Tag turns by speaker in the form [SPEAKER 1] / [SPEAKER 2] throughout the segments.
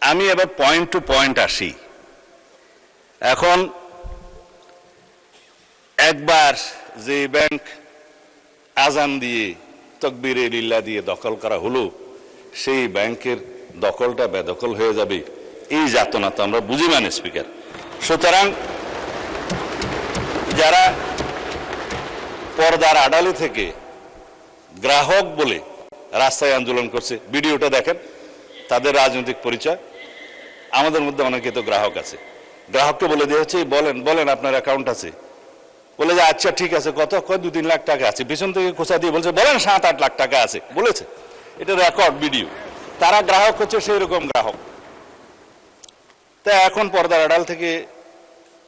[SPEAKER 1] আমি এবার point two point আসি। এখন একবার যে ব্যাংক আজান দিয়ে তকবীরে লিল্লাহ দিয়ে দখল করা হলো, সেই ব্যাংকের দখলটা বেদখল হয়ে যাবে, এই যাতনা তো আমরা বুঝি মানে স্পিকার। সুতরাং যারা পর্দার আড়ালে থেকে গ্রাহক বলে রাস্তায় আন্দোলন করছে, ভিডিওটা দেখেন, তাদের রাজনৈতিক পরিচয়। আমাদের মধ্যে অনেকে তো গ্রাহক আছে, গ্রাহককে বলে দেওয়া হচ্ছে বলেন বলেন আপনার অ্যাকাউন্ট আছে, বলে যে আচ্ছা ঠিক আছে, কত কয় 2-3 লাখ টাকা আছে, পিছন থেকে খোঁচা দিয়ে বলছে বলেন 7-8 লাখ টাকা আছে বলেছে, এটা রেকর্ড ভিডিও। তারা গ্রাহক হচ্ছে সেই রকম গ্রাহক। তা এখন পর্দার আড়াল থেকে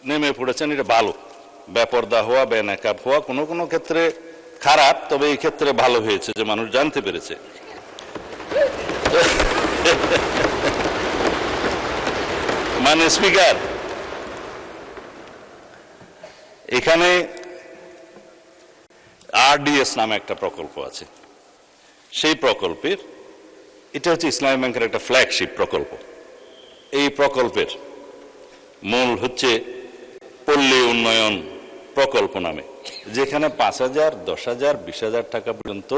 [SPEAKER 1] নেমে পড়েছেন, এটা ভালো। বেপর্দা হওয়া, বেনাকাব হওয়া কোনো কোনো ক্ষেত্রে খারাপ, তবে এই ক্ষেত্রে ভালো হয়েছে যে মানুষ জানতে পেরেছে। মানে স্পিকার, এখানে আরডিএস নামে একটা প্রকল্প আছে। সেই প্রকল্পের, এটা হচ্ছে ইসলামী ব্যাংকের একটা ফ্ল্যাগশিপ প্রকল্প। এই প্রকল্পের মূল হচ্ছে পল্লী উন্নয়ন প্রকল্প নামে, যেখানে 5,000, 10,000, 20,000 টাকা পর্যন্ত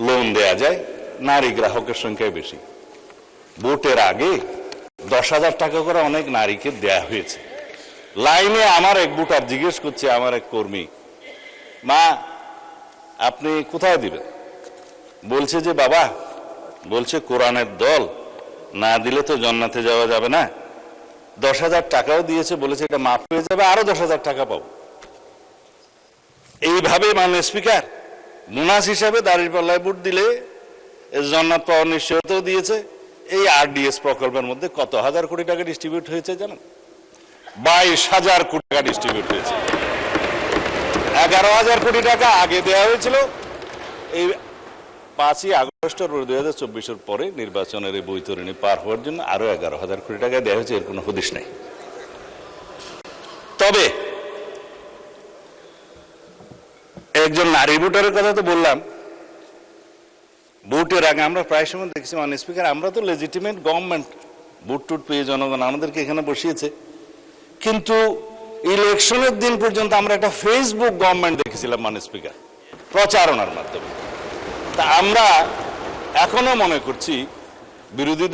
[SPEAKER 1] লোন দেয়া যায়। নারী গ্রাহকের সংখ্যাই বেশি। ভোটের আগে 10,000 টাকা করে অনেক নারীকে দেয়া হয়েছে। লাইনে আমার এক ভোটার জিজ্ঞেস করছে, আমার এক কর্মী, মা আপনি কোথায় দিবেন? বলছে যে বাবা, বলছে কোরআনের দল না দিলে তো জান্নাতে যাওয়া যাবে না। 10,000 টাকাও দিয়েছে, বলেছে এটা মাফ হয়ে যাবে, আরো 10,000 টাকা পাবো। এইভাবে মানে স্পিকার বোনাস হিসাবে দাঁড়িপাল্লায় ভোট দিলে জান্নাত পাওয়ার নিশ্চয়তাও দিয়েছে। এই আরডিএস প্রকল্পের মধ্যে কত হাজার কোটি টাকা ডিস্ট্রিবিউট হয়েছে জানেন? 22,000 কোটি টাকা ডিস্ট্রিবিউট হয়েছে। 11,000 কোটি টাকা আগে দেওয়া হয়েছিল। এই 5ই আগস্ট 2024 পরে নির্বাচনের এই বৈতরণী পার হওয়ার জন্য আরো 11,000 কোটি টাকা দেওয়া হয়েছে, এর কোনো হদিশ নেই। তবে একজন নারী ভোটারের কথা তো বললাম। ভোটের আগে আমরা প্রায় সময় দেখছি মানে স্পিকার, আমরা তো লেজিটিমেট গভর্নমেন্ট, ভোট টুট পেয়ে জনগণ আমাদেরকে এখানে বসিয়েছে, কিন্তু ইলেকশনের দিন পর্যন্ত আমরা একটা ফেসবুক গভর্নমেন্ট দেখেছিলাম মানে স্পিকার, প্রচারণার মাধ্যমে। তা আমরা এখনো মনে করছি বিরোধী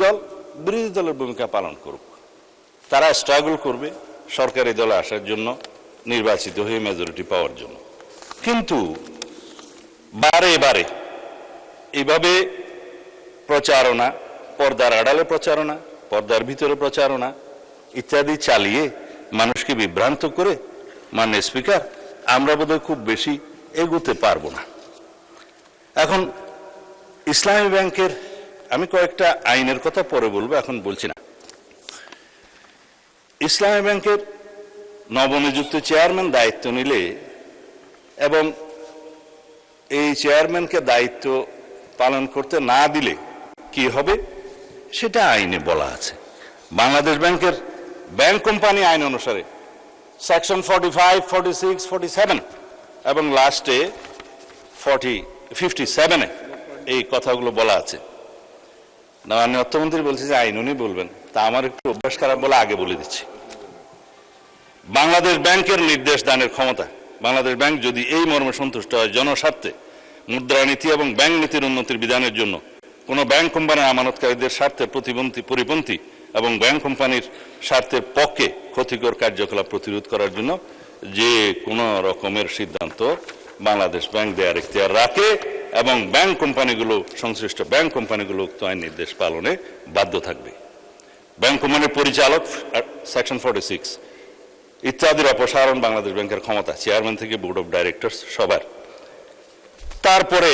[SPEAKER 1] দলের ভূমিকা পালন করুক, তারা স্ট্রাগল করবে সরকারি দলে আসার জন্য, নির্বাচিত হয়ে মেজরিটি পাওয়ার জন্য। কিন্তু বারে বারে এইভাবে প্রচারণা, পর্দার আড়ালে প্রচারণা, পর্দার ভিতরে প্রচারণা ইত্যাদি চালিয়ে মানুষকে বিভ্রান্ত করে মানে স্পিকার আমরা বোধহয় খুব বেশি এগোতে পারবো না। এখন ইসলামী ব্যাংকের আমি কয়েকটা আইনের কথা পরে বলবো, এখন বলছি না। ইসলামী ব্যাংকের নবনিযুক্ত চেয়ারম্যান দায়িত্ব নিলে এবং এই চেয়ারম্যানকে দায়িত্ব পালন করতে না দিলে কি হবে সেটা আইনে বলা আছে। বাংলাদেশ ব্যাংকের ব্যাংক কোম্পানি আইন অনুসারে সেকশন 45, 46, 47 এবং লাস্টে 57-এ এই কথাগুলো বলা আছে। মাননীয় অর্থমন্ত্রী বলছে যে আইন উনি বলবেন, তা আমার একটু অভ্যাস খারাপ বলে আগে বলে দিচ্ছি। বাংলাদেশ ব্যাংকের নির্দেশ দানের ক্ষমতা, বাংলাদেশ ব্যাংক যদি এই মর্মে সন্তুষ্ট হয় জনস্বার্থে মুদ্রানীতি এবং ব্যাংক নীতির উন্নতির বিধানের জন্য কোন ব্যাংক কোম্পানির আমানতকারীদের স্বার্থের পরিপন্থী এবং ব্যাংক কোম্পানির স্বার্থের পক্ষে ক্ষতিকর কার্যকলাপ প্রতিরোধ করার জন্য যে কোনো রকমের সিদ্ধান্ত বাংলাদেশ ব্যাংক দেওয়ার এখতিয়ার রাখে এবং ব্যাংক কোম্পানিগুলো, সংশ্লিষ্ট ব্যাংক কোম্পানিগুলো উক্ত আইন নির্দেশ পালনে বাধ্য থাকবে। ব্যাংক কোম্পানির পরিচালক সেকশন 46 ইত্যাদির অপসারণ বাংলাদেশ ব্যাংকের ক্ষমতা, চেয়ারম্যান থেকে বোর্ড অফ ডাইরেক্টরস সবার। তারপরে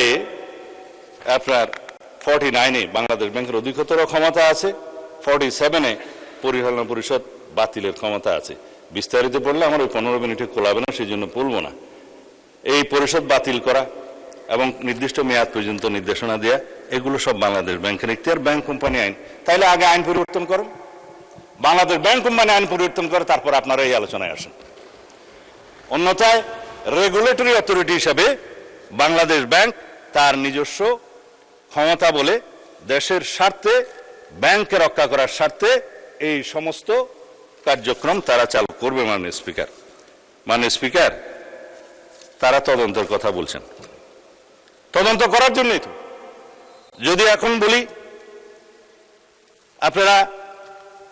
[SPEAKER 1] আপনার 49-এ বাংলাদেশ ব্যাংকের অধিকতর ক্ষমতা আছে, 47-এ পরিচালনা পরিষদ বাতিলের ক্ষমতা আছে। বিস্তারিত পড়লে আমার ওই 15 মিনিটে কোলাবে না, সেই জন্য বলবো না। এই পরিষদ বাতিল করা এবং নির্দিষ্ট মেয়াদ পর্যন্ত নির্দেশনা দেয়া, এগুলো সব বাংলাদেশ ব্যাংকের এখতিয়ার, ব্যাংক কোম্পানি আইন। তাইলে আগে আইন পরিবর্তন করুন, বাংলাদেশ ব্যাংক কোম্পানি আইন পরিবর্তন করে তারপর আপনারা এই আলোচনায় আসেন। অন্যথায় রেগুলেটরি অথরিটি হিসাবে বাংলাদেশ ব্যাংক তার নিজস্ব ক্ষমতা বলে দেশের স্বার্থে ব্যাংককে রক্ষা করার স্বার্থে এই সমস্ত কার্যক্রম তারা চালু করবে। মাননীয় স্পিকার, তারা তদন্তের কথা বলছেন, তদন্ত করার জন্যই তো। যদি এখন বলি আপনারা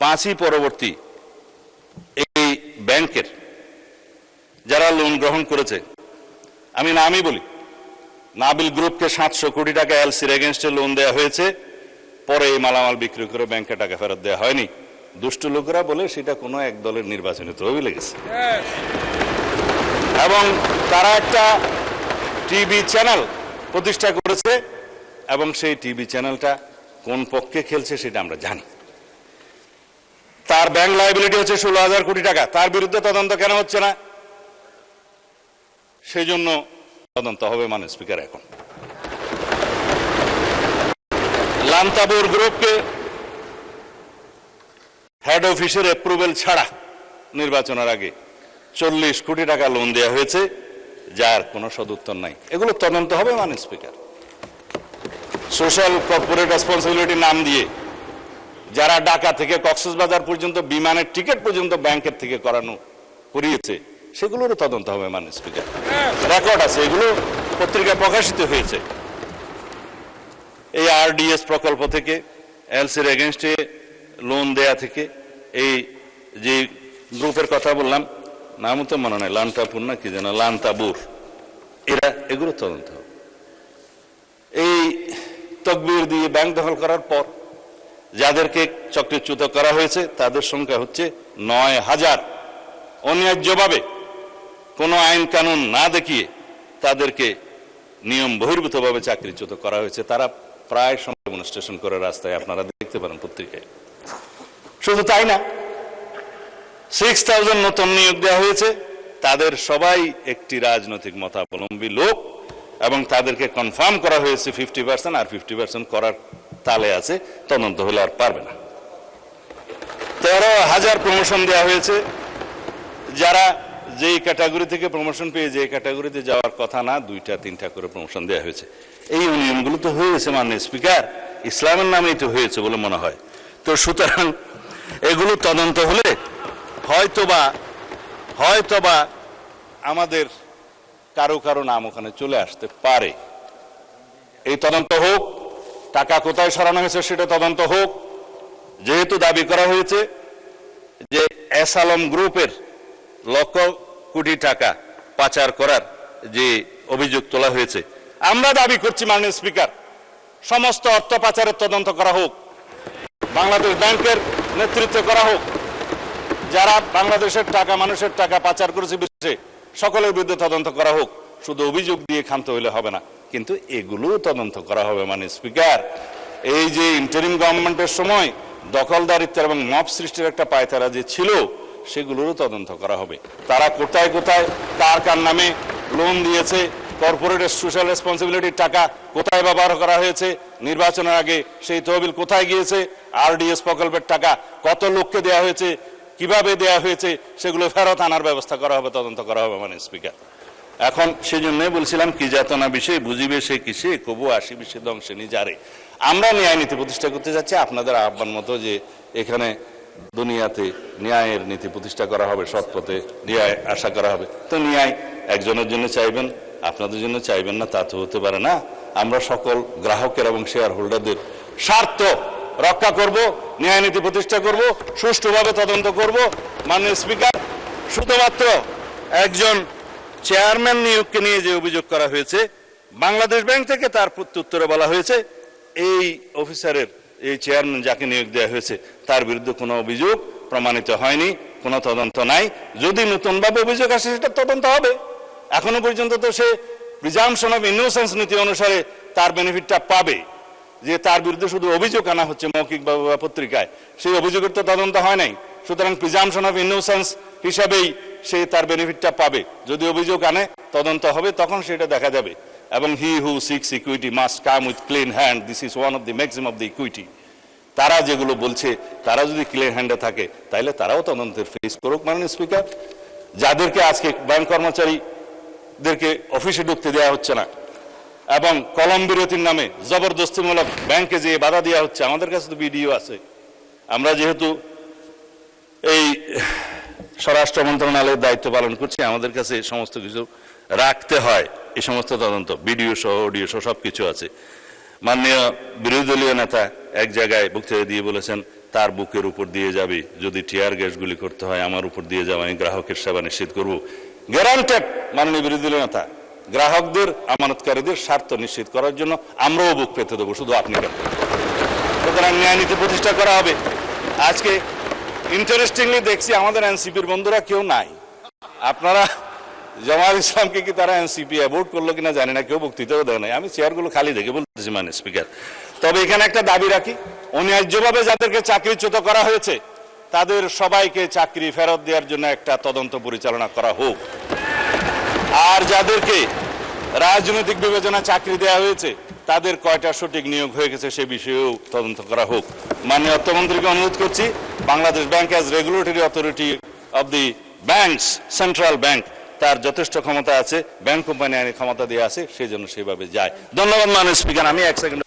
[SPEAKER 1] 5ই পরবর্তী এই ব্যাংকের যারা লোন গ্রহণ করেছে, আমি নামই বলি, নাবিল গ্রুপকে 700 কোটি টাকা এলসির এগেনস্টে লোন দেওয়া হয়েছে, পরে এই মালামাল বিক্রি করে ব্যাংকে টাকা ফেরত দেওয়া হয়নি। দুষ্টু লোকেরা বলে সেটা কোনো এক দলের নির্বাচনী তহবিলে গেছে, এবং তারা একটা টিভি চ্যানেল প্রতিষ্ঠা করেছে, এবং সেই টিভি চ্যানেলটা কোন পক্ষে খেলছে সেটা আমরা জানি। তার ব্যাংক লায়াবিলিটি হচ্ছে 16,000 কোটি টাকা, তার বিরুদ্ধে তদন্ত কেন হচ্ছে না? সেই জন্য তদন্ত হবে মাননীয় স্পিকার। এখন লান্তাবুর গ্রুপকে হেড অফিসের অ্যাপ্রুভেল ছাড়া নির্বাচনের আগে 40 কোটি টাকা লোন দেওয়া হয়েছে, যার কোনো সদুত্তর নাই। এগুলো তদন্ত হবে মাননীয় স্পিকার। সোশ্যাল কর্পোরেট রেসপন্সিবিলিটি নাম দিয়ে যারা ঢাকা থেকে কক্সবাজার পর্যন্ত বিমানের টিকিট পর্যন্ত ব্যাংকের থেকে করিয়েছে, সেগুলোরও তদন্ত হবে মাননীয় স্পিকার। রেকর্ড আছে, এগুলো পত্রিকায় প্রকাশিত হয়েছে। এই আরডিএস প্রকল্প থেকে, এলসির এগেনস্টে লোন দেয়া থেকে, এই যে গ্রুপের কথা বললাম, নামও তো মনে নাই, লান্তাপুর না কি যেন, লান্তাবুর, এগুলো তদন্ত হবে। এই তকবির দিয়ে ব্যাংক দখল করার পর যাদেরকে চক্রচ্যুত করা হয়েছে তাদের সংখ্যা হচ্ছে 9,000। অন্যায্যভাবে কোনো আইন কানুন না দেখিয়ে তাদেরকে নিয়ম বহির্ভূতভাবে চাকরিচ্যুত করা হয়েছে। তারা প্রায় সময় ডেমনস্ট্রেশন করে রাস্তায়, আপনারা দেখতে পারেন পত্রিকায়। শুধু তাই না, 6,000 নতুন নিয়োগ দেওয়া হয়েছে, তাদের সবাই একটি রাজনৈতিক মতাবলম্বী লোক, এবং তাদেরকে কনফার্ম করা হয়েছে 50%, আর 50% করার তালে আছে, তদন্ত হলে আর পারবে না। 13,000 প্রমোশন দেওয়া হয়েছে, যারা যেই ক্যাটাগরি থেকে প্রমোশন পেয়ে যে ক্যাটাগরিতে যাওয়ার কথা না, 2টা-3টা করে প্রমোশন দেওয়া হয়েছে। এই ইউনিয়নগুলো তো হয়েছে মাননীয় স্পিকার, ইসলামের নামেই তো হয়েছে বলে মনে হয়। তো সুতরাং এগুলো তদন্ত হলে হয়তোবা আমাদের কারো নাম ওখানে চলে আসতে পারে। এই তদন্ত হোক, টাকা কোথায় সরানো হয়েছে সেটা তদন্ত হোক। যেহেতু দাবি করা হয়েছে যে এস আলম গ্রুপের লক্ষ কোটি টাকা পাচার করার যে অভিযোগ তোলা হয়েছে, আমরা দাবি করছি মাননীয় স্পিকার, সমস্ত অর্থ পাচারের তদন্ত করা হোক, বাংলাদেশ ব্যাংকের নেতৃত্বে করা হোক। যারা বাংলাদেশের টাকা, মানুষের টাকা পাচার করেছে বিদেশে, সকলের বিরুদ্ধে তদন্ত করা হোক। শুধু অভিযোগ দিয়ে ক্ষান্ত হইলে হবে না, কিন্তু এগুলোও তদন্ত করা হবে মাননীয় স্পিকার। এই যে ইন্টারিম গভর্নমেন্টের সময় দখলদারিত্ব এবং মব সৃষ্টির একটা পায়তারা যে ছিল, সেগুলোরও তদন্ত করা হবে। তারা কোথায় কোথায় কার নামে লোন দিয়েছে, কর্পোরেট সোশ্যাল রেসপন্সিবিলিটির টাকা কোথায় ব্যবহার করা হয়েছে, নির্বাচনের আগে সেই তহবিল কোথায় গিয়েছে, আরডিএস প্রকল্পের টাকা কত লোককে দেওয়া হয়েছে, কিভাবে দেওয়া হয়েছে, সেগুলো ফেরত আনার ব্যবস্থা করা হবে, তদন্ত করা হবে মাননীয় স্পিকার। এখন সেই জন্যই বলছিলাম, কি যাতনা বিষয় বুঝিবে সে কিসে, কবু আসিবে সে ধ্বংসে নিজারে। আমরা ন্যায় নীতি প্রতিষ্ঠা করতে যাচ্ছি, আপনাদের আহ্বান মতো যে এখানে দুনিয়াতে ন্যায়ের নীতি প্রতিষ্ঠা করা হবে, সৎ পথে ন্যায় আশা করা হবে। তো ন্যায় একজনের জন্য চাইবেন, আপনাদের জন্য চাইবেন না, তা তো হতে পারে না। আমরা সকল গ্রাহকের এবং শেয়ার হোল্ডারদের স্বার্থ রক্ষা করব, ন্যায় নীতি প্রতিষ্ঠা করব, সুষ্ঠুভাবে তদন্ত করব। মাননীয় স্পিকার, শুধুমাত্র একজন চেয়ারম্যান নিয়োগকে নিয়ে যে অভিযোগ করা হয়েছে, বাংলাদেশ ব্যাংক থেকে তার প্রত্যুত্তরে বলা হয়েছে এই অফিসারের, এই চেয়ারম্যান যাকে নিয়োগ দেওয়া হয়েছে, তার বিরুদ্ধে কোনো অভিযোগ প্রমাণিত হয়নি, কোনো তদন্ত নাই। যদি নতুনভাবে অভিযোগ আসে সেটা তদন্ত হবে। এখনো পর্যন্ত তো সে প্রিজাম্পশন অফ ইনোসেন্স নীতি অনুসারে তার বেনিফিটটা পাবে, যে তার বিরুদ্ধে শুধু অভিযোগ আনা হচ্ছে মৌখিকভাবে বা পত্রিকায়, সেই অভিযোগের তো তদন্ত হয় নাই। সুতরাং প্রিজাম্পশন অফ ইনোসেন্স হিসাবেই সে তার বেনিফিটটা পাবে। যদি অভিযোগ আনে, তদন্ত হবে, তখন সেটা দেখা যাবে। এবং he who seeks equity must come with clean hand, this is one of the maximum of the equity. তারা যেগুলো বলছে, তারা যদি ক্লিন হ্যান্ডে থাকে, তাহলে তারাও তদন্তের ফেস করুক মাননীয় স্পিকার। যাদেরকে আজকে ব্যাংক কর্মচারীদেরকে অফিসে ঢুকতে দেওয়া হচ্ছে না, এবং কলম বিরতির নামে জবরদস্তিমূলক ব্যাংকে যেয়ে বাধা দেওয়া হচ্ছে। আমাদের কাছে তো ভিডিও আছে। আমরা যেহেতু এই স্বরাষ্ট্র মন্ত্রণালয়ের দায়িত্ব পালন করছি, আমাদের কাছে সমস্ত কিছু রাখতে হয়। এই সমস্ত তদন্ত ভিডিও সহ অডিও সহ সব কিছু আছে। মাননীয় বিরোধী দলীয় নেতা এক জায়গায় বক্তৃতা দিয়ে বলেছেন তার বুকের উপর দিয়ে যাবে, যদি টিয়ার গ্যাসগুলি করতে হয় আমার উপর দিয়ে যাবে, আমি গ্রাহকের সেবা নিশ্চিত করব। গ্যারান্টেড মাননীয় বিরোধী দলীয় নেতা, গ্রাহকদের আমানতকারীদের স্বার্থ নিশ্চিত করার জন্য আমরাও বুক পেতে দেবো, শুধু আপনি কেন। সুতরাং ন্যায় নীতি প্রতিষ্ঠা করা হবে। আজকে ইন্টারেস্টিংলি দেখছি আমাদের এনসিপির বন্ধুরা কেউ নাই। আপনারা জামায়াত ইসলামকে কি তারা এনসিপি অ্যাভোট করলো কিনা জানি না, কেউ বক্তৃতাও দেয় নাই। আমি চেয়ারগুলো খালি দেখে বলতেছি মাননীয় স্পিকার। তবে এখানে একটা দাবি রাখি, অন্যায্যভাবে যাদেরকে চাকরিচ্যুত করা হয়েছে তাদের সবাইকে চাকরি ফেরত দেওয়ার জন্য একটা তদন্ত পরিচালনা করা হোক। আর যাদেরকে রাজনৈতিক বিবেচনা চাকরি দেওয়া হয়েছে তাদের কয়টা সঠিক নিয়োগ হয়ে গেছে সে বিষয়েও তদন্ত করা হোক। মাননীয় অর্থমন্ত্রীকে অনুরোধ করছি, Bangladesh bank as regulatory authority of the banks, central bank, তার যথেষ্ট ক্ষমতা আছে, ব্যাংক কোম্পানি আইনের ক্ষমতা দেওয়া আছে, সেই জন্য সেভাবে যায়। ধন্যবাদ মাননীয় স্পিকার। আমি এক সেকেন্ড